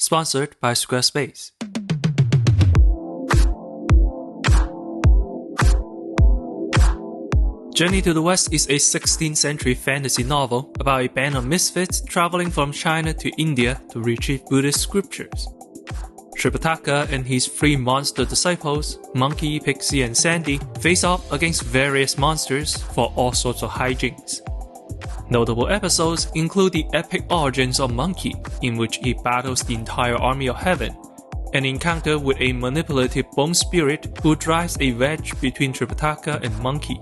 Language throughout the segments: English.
sponsored by Squarespace. Journey to the West is a 16th century fantasy novel about a band of misfits traveling from China to India to retrieve Buddhist scriptures. Tripitaka and his three monster disciples, Monkey, Pixie, and Sandy, face off against various monsters for all sorts of hijinks. Notable episodes include the epic origins of Monkey, in which he battles the entire army of heaven, an encounter with a manipulative bone spirit who drives a wedge between Tripitaka and Monkey.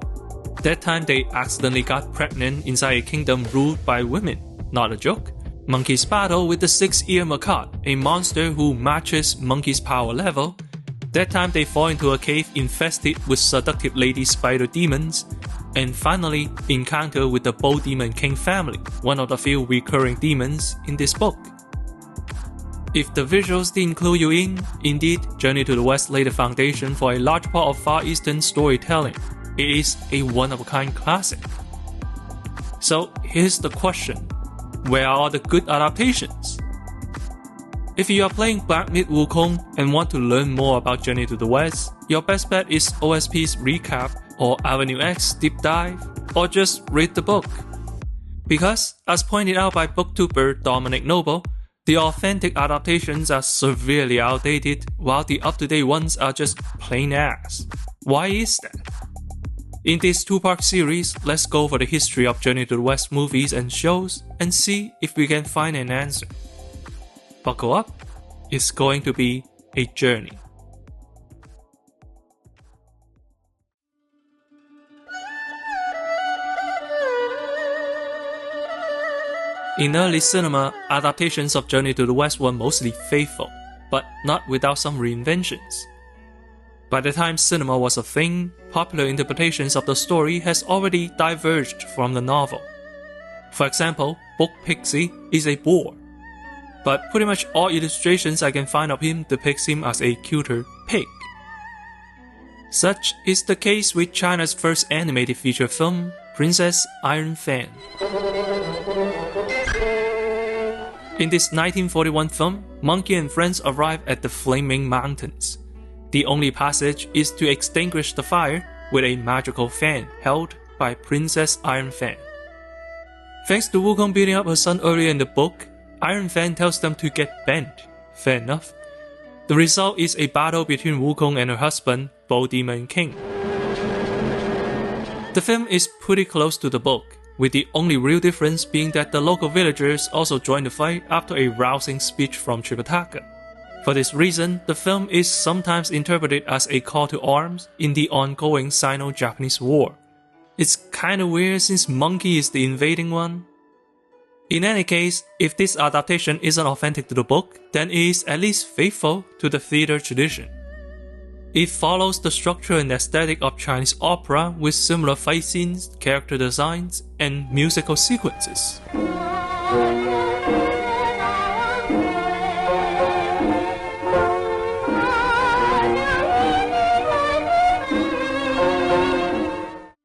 That time they accidentally got pregnant inside a kingdom ruled by women. Not a joke. Monkey's battle with the six-eared macaque, a monster who matches Monkey's power level. That time they fall into a cave infested with seductive lady spider demons. And finally, encounter with the Bull Demon King family, one of the few recurring demons in this book. If the visuals didn't clue you in, indeed, Journey to the West laid the foundation for a large part of Far Eastern storytelling. It is a one-of-a-kind classic. So here's the question. Where are all the good adaptations? If you are playing Black Myth: Wukong and want to learn more about Journey to the West, your best bet is OSP's recap or Avenue X deep dive, or just read the book. Because, as pointed out by booktuber Dominic Noble, the authentic adaptations are severely outdated while the up-to-date ones are just plain ass. Why is that? In this two-part series, let's go over the history of Journey to the West movies and shows and see if we can find an answer. Buckle up, it's going to be a journey. In early cinema, adaptations of Journey to the West were mostly faithful, but not without some reinventions. By the time cinema was a thing, popular interpretations of the story has already diverged from the novel. For example, Book Pixie is a boar, but pretty much all illustrations I can find of him depicts him as a cuter pig. Such is the case with China's first animated feature film, Princess Iron Fan. In this 1941 film, Monkey and friends arrive at the Flaming Mountains. The only passage is to extinguish the fire with a magical fan held by Princess Iron Fan. Thanks to Wukong beating up her son earlier in the book, Iron Fan tells them to get bent. Fair enough. The result is a battle between Wukong and her husband, Bull Demon King. The film is pretty close to the book, with the only real difference being that the local villagers also join the fight after a rousing speech from Tripitaka. For this reason, the film is sometimes interpreted as a call to arms in the ongoing Sino-Japanese War. It's kinda weird since Monkey is the invading one. In any case, if this adaptation isn't authentic to the book, then it is at least faithful to the theater tradition. It follows the structure and aesthetic of Chinese opera with similar fight scenes, character designs, and musical sequences.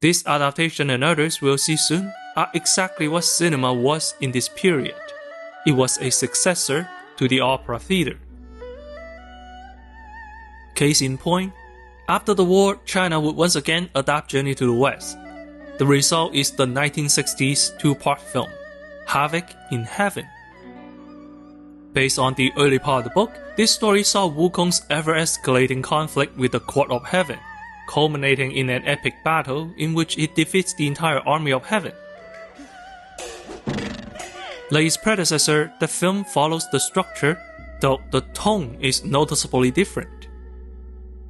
This adaptation and others we'll see soon are exactly what cinema was in this period. It was a successor to the opera theater. Case in point, after the war, China would once again adapt Journey to the West. The result is the 1960s two-part film, Havoc in Heaven. Based on the early part of the book, this story saw Wukong's ever-escalating conflict with the Court of Heaven, culminating in an epic battle in which it defeats the entire army of heaven. Like its predecessor, the film follows the structure, though the tone is noticeably different.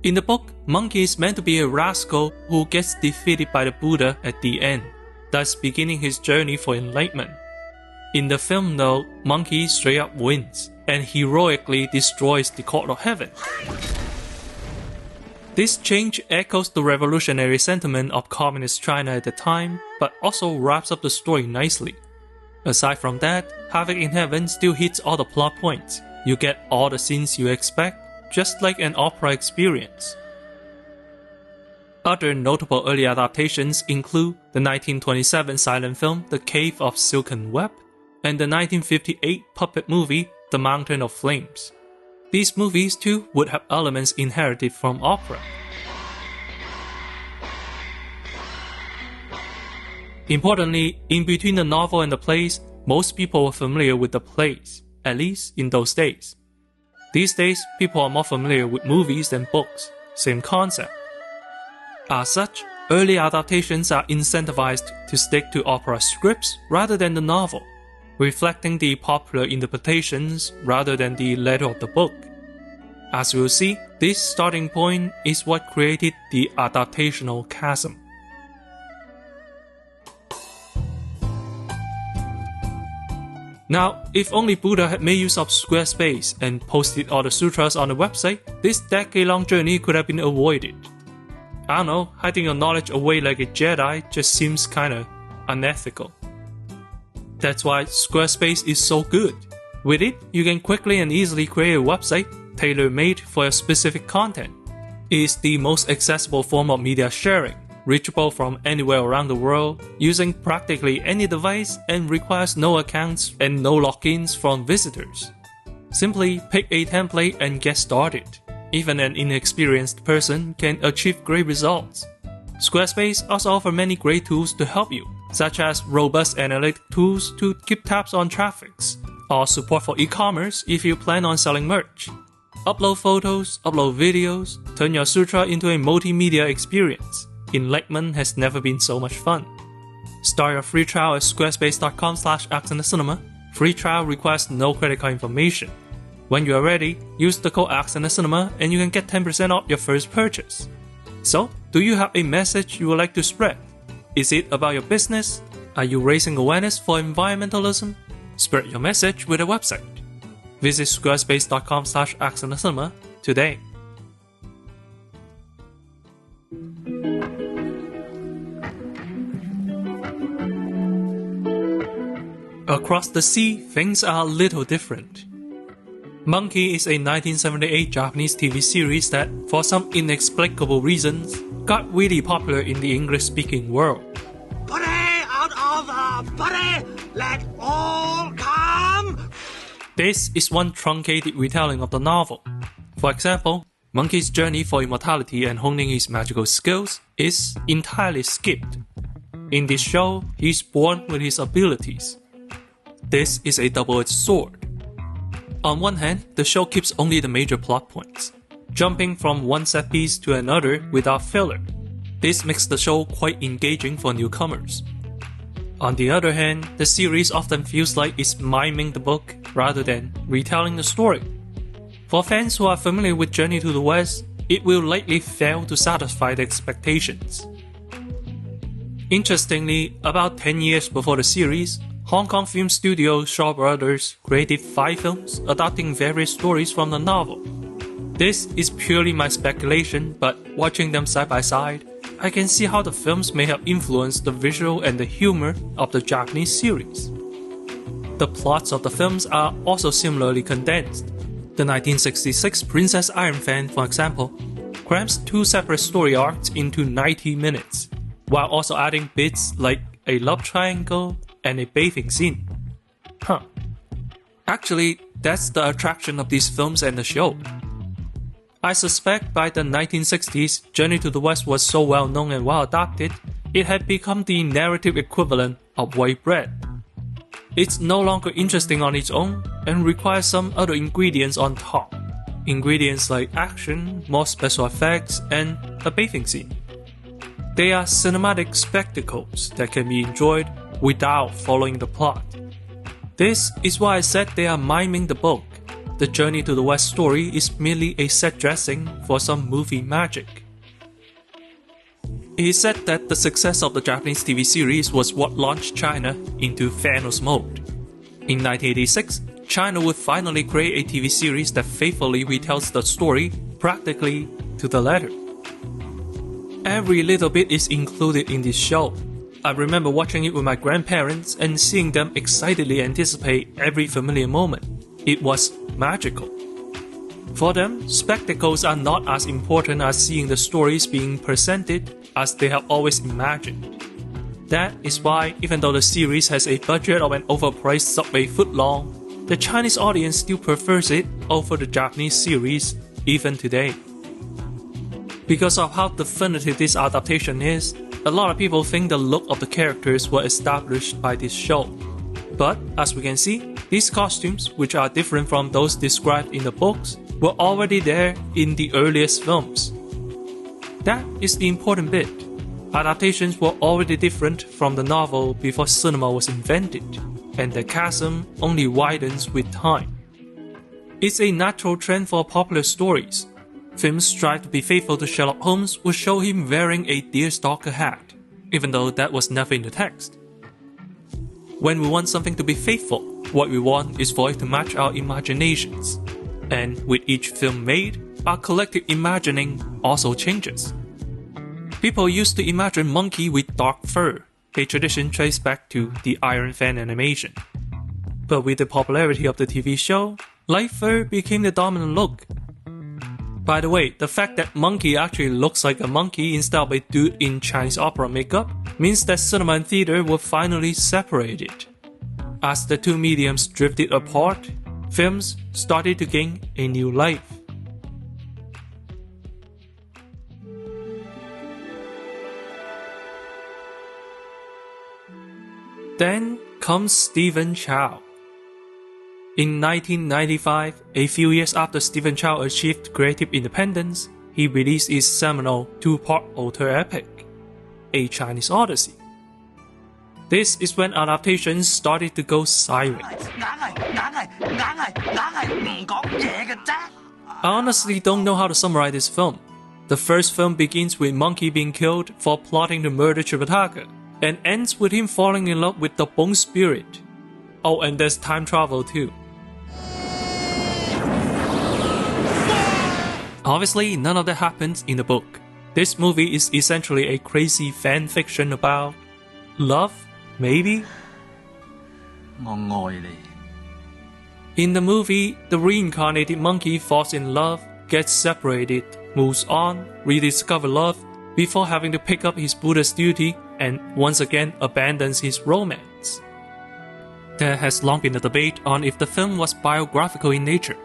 In the book, Monkey is meant to be a rascal who gets defeated by the Buddha at the end, thus beginning his journey for enlightenment. In the film though, Monkey straight up wins, and heroically destroys the Court of Heaven. This change echoes the revolutionary sentiment of communist China at the time, but also wraps up the story nicely. Aside from that, Havoc in Heaven still hits all the plot points. You get all the scenes you expect, just like an opera experience. Other notable early adaptations include the 1927 silent film The Cave of Silken Web and the 1958 puppet movie The Mountain of Flames. These movies too would have elements inherited from opera. Importantly, in between the novel and the plays, most people were familiar with the plays, at least in those days. These days, people are more familiar with movies than books, same concept. As such, early adaptations are incentivized to stick to opera scripts rather than the novel, reflecting the popular interpretations rather than the letter of the book. As we'll see, this starting point is what created the adaptational chasm. Now, if only Buddha had made use of Squarespace and posted all the sutras on the website, this decade-long journey could have been avoided. I don't know, hiding your knowledge away like a Jedi just seems kinda unethical. That's why Squarespace is so good. With it, you can quickly and easily create a website tailor-made for your specific content. It is the most accessible form of media sharing, reachable from anywhere around the world, using practically any device, and requires no accounts and no logins from visitors. Simply pick a template and get started. Even an inexperienced person can achieve great results. Squarespace also offers many great tools to help you, such as robust analytic tools to keep tabs on traffic, or support for e-commerce if you plan on selling merch. Upload photos, upload videos, turn your sutra into a multimedia experience. Enlightenment has never been so much fun. Start your free trial at squarespace.com/accencinema. Free trial requires no credit card information. When you are ready, use the code accencinema and you can get 10% off your first purchase. So, do you have a message you would like to spread? Is it about your business? Are you raising awareness for environmentalism? Spread your message with a website. Visit squarespace.com/accencinema today. Across the sea, things are a little different. Monkey is a 1978 Japanese TV series that, for some inexplicable reasons, got really popular in the English-speaking world. Put it out of the body! Let all come! This is one truncated retelling of the novel. For example, Monkey's journey for immortality and honing his magical skills is entirely skipped. In this show, he's born with his abilities. This is a double-edged sword. On one hand, the show keeps only the major plot points, jumping from one set piece to another without filler. This makes the show quite engaging for newcomers. On the other hand, the series often feels like it's miming the book rather than retelling the story. For fans who are familiar with Journey to the West, it will likely fail to satisfy the expectations. Interestingly, about 10 years before the series, Hong Kong film studio Shaw Brothers created 5 films adapting various stories from the novel. This is purely my speculation, but watching them side by side, I can see how the films may have influenced the visual and the humor of the Japanese series. The plots of the films are also similarly condensed. The 1966 Princess Iron Fan, for example, crams 2 separate story arcs into 90 minutes, while also adding bits like a love triangle and a bathing scene. Actually, that's the attraction of these films and the show. I suspect by the 1960s, Journey to the West was so well known and well adapted, it had become the narrative equivalent of white bread. It's no longer interesting on its own and requires some other ingredients on top. Ingredients like action, more special effects, and a bathing scene. They are cinematic spectacles that can be enjoyed without following the plot. This is why I said they are miming the book. The Journey to the West story is merely a set dressing for some movie magic. It is said that the success of the Japanese TV series was what launched China into Thanos mode. In 1986, China would finally create a TV series that faithfully retells the story practically to the letter. Every little bit is included in this show. I remember watching it with my grandparents and seeing them excitedly anticipate every familiar moment. It was magical. For them, spectacles are not as important as seeing the stories being presented as they have always imagined. That is why, even though the series has a budget of an overpriced Subway footlong, the Chinese audience still prefers it over the Japanese series even today. Because of how definitive this adaptation is, a lot of people think the look of the characters were established by this show. But as we can see, these costumes, which are different from those described in the books, were already there in the earliest films. That is the important bit. Adaptations were already different from the novel before cinema was invented, and the chasm only widens with time. It's a natural trend for popular stories. Films strive to be faithful to Sherlock Holmes would show him wearing a deerstalker hat, even though that was never in the text. When we want something to be faithful, what we want is for it to match our imaginations. And with each film made, our collective imagining also changes. People used to imagine monkey with dark fur, a tradition traced back to the Iron Fan animation. But with the popularity of the TV show, light fur became the dominant look. By the way, the fact that monkey actually looks like a monkey instead of a dude in Chinese opera makeup means that cinema and theater were finally separated. As the two mediums drifted apart, films started to gain a new life. Then comes Stephen Chow. In 1995, a few years after Stephen Chow achieved creative independence, he released his seminal two-part auteur epic, A Chinese Odyssey. This is when adaptations started to go sideways. I honestly don't know how to summarize this film. The first film begins with Monkey being killed for plotting to murder Tripitaka, and ends with him falling in love with the bone spirit. Oh, and there's time travel too. Obviously, none of that happens in the book. This movie is essentially a crazy fan fiction about love, maybe? In the movie, the reincarnated monkey falls in love, gets separated, moves on, rediscovers love, before having to pick up his Buddhist duty and once again abandons his romance. There has long been a debate on if the film was biographical in nature.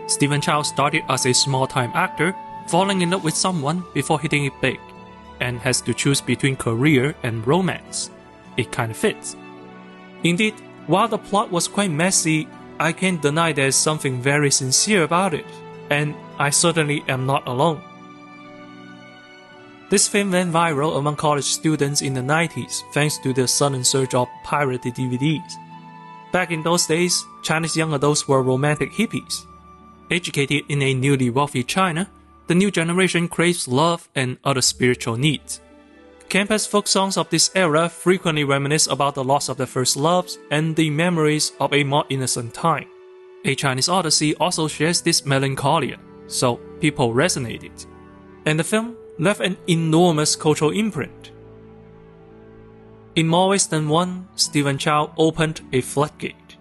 Stephen Chow started as a small-time actor, falling in love with someone before hitting it big, and has to choose between career and romance. It kind of fits. Indeed, while the plot was quite messy, I can't deny there's something very sincere about it, and I certainly am not alone. This film went viral among college students in the 90s thanks to the sudden surge of pirated DVDs. Back in those days, Chinese young adults were romantic hippies. Educated in a newly wealthy China, the new generation craves love and other spiritual needs. Campus folk songs of this era frequently reminisce about the loss of their first loves and the memories of a more innocent time. A Chinese Odyssey also shares this melancholia, so people resonated. And the film left an enormous cultural imprint. In more ways than one, Stephen Chow opened a floodgate.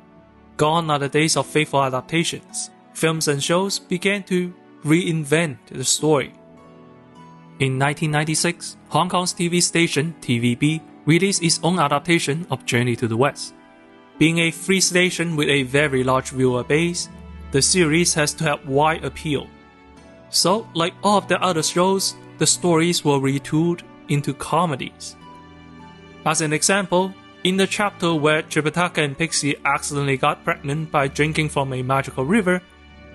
Gone are the days of faithful adaptations. Films and shows began to reinvent the story. In 1996, Hong Kong's TV station TVB released its own adaptation of Journey to the West. Being a free station with a very large viewer base, the series has to have wide appeal. So, like all of the other shows, the stories were retooled into comedies. As an example, in the chapter where Tripitaka and Pixie accidentally got pregnant by drinking from a magical river,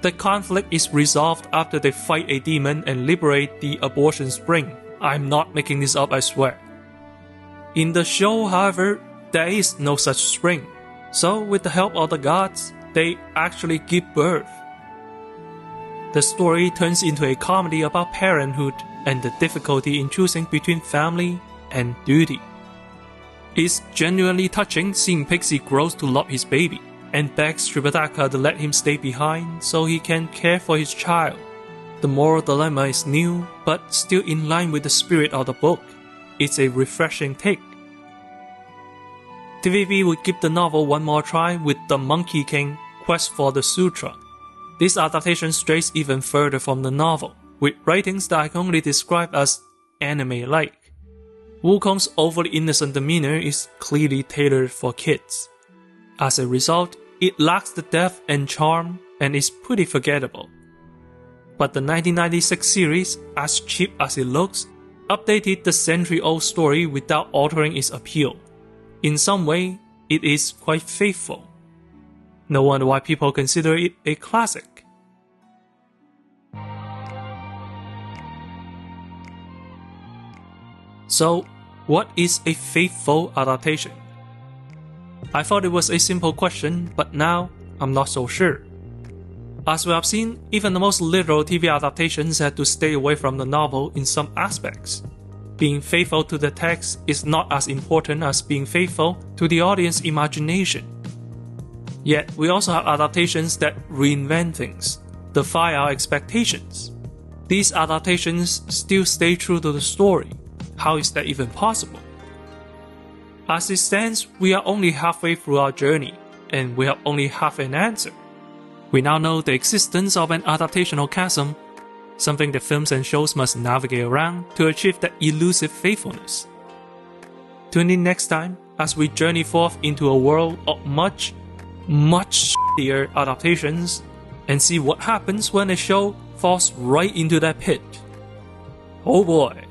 the conflict is resolved after they fight a demon and liberate the abortion spring. I'm not making this up, I swear. In the show, however, there is no such spring, so with the help of the gods, they actually give birth. The story turns into a comedy about parenthood and the difficulty in choosing between family and duty. It's genuinely touching seeing Pixie grows to love his baby and begs Tripitaka to let him stay behind so he can care for his child. The moral dilemma is new, but still in line with the spirit of the book. It's a refreshing take. TVB would give the novel one more try with The Monkey King: Quest for the Sutra. This adaptation strays even further from the novel, with writings that I can only describe as anime-like. Wukong's overly innocent demeanor is clearly tailored for kids. As a result, it lacks the depth and charm and is pretty forgettable. But the 1996 series, as cheap as it looks, updated the century-old story without altering its appeal. In some way, it is quite faithful. No wonder why people consider it a classic. So, what is a faithful adaptation? I thought it was a simple question, but now I'm not so sure. As we have seen, even the most literal TV adaptations had to stay away from the novel in some aspects. Being faithful to the text is not as important as being faithful to the audience's imagination. Yet, we also have adaptations that reinvent things, defy our expectations. These adaptations still stay true to the story. How is that even possible? As it stands, we are only halfway through our journey, and we have only half an answer. We now know the existence of an adaptational chasm, something that films and shows must navigate around to achieve that elusive faithfulness. Tune in next time as we journey forth into a world of much shittier adaptations and see what happens when a show falls right into that pit. Oh boy!